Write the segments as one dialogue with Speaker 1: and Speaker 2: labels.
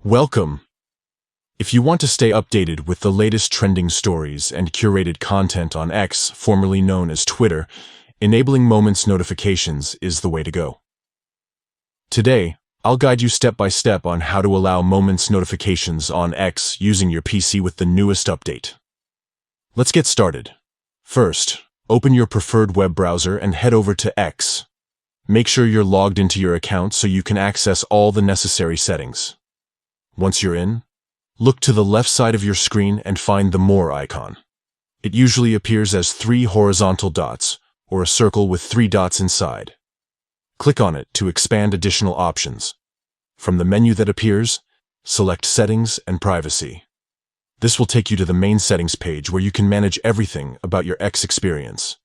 Speaker 1: Welcome! If you want to stay updated with the latest trending stories and curated content on X, formerly known as Twitter, enabling Moments notifications is the way to go. Today, I'll guide you step by step on how to allow Moments notifications on X using your PC with the newest update. Let's get started. First, open your preferred web browser and head over to X. Make sure you're logged into your account so you can access all the necessary settings. Once you're in, look to the left side of your screen and find the More icon. It usually appears as 3 horizontal dots, or a circle with 3 dots inside. Click on it to expand additional options. From the menu that appears, select Settings and Privacy. This will take you to the main settings page where you can manage everything about your X experience.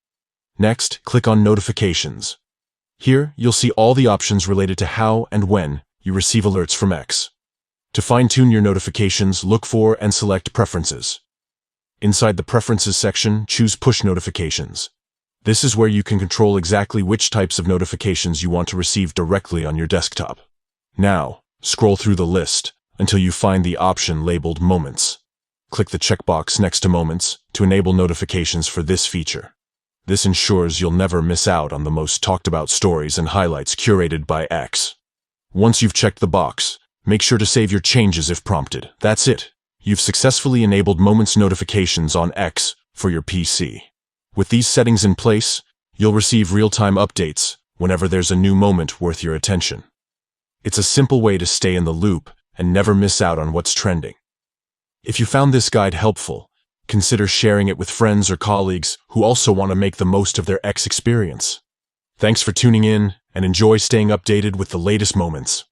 Speaker 1: Next, click on Notifications. Here, you'll see all the options related to how and when you receive alerts from X. To fine-tune your notifications, look for and select Preferences. Inside the Preferences section, choose Push Notifications. This is where you can control exactly which types of notifications you want to receive directly on your desktop. Now, scroll through the list until you find the option labeled Moments. Click the checkbox next to Moments to enable notifications for this feature. This ensures you'll never miss out on the most talked about stories and highlights curated by X. Once you've checked the box, make sure to save your changes if prompted. That's it. You've successfully enabled Moments notifications on X for your PC. With these settings in place, you'll receive real-time updates whenever there's a new moment worth your attention. It's a simple way to stay in the loop and never miss out on what's trending. If you found this guide helpful, consider sharing it with friends or colleagues who also want to make the most of their X experience. Thanks for tuning in and enjoy staying updated with the latest moments.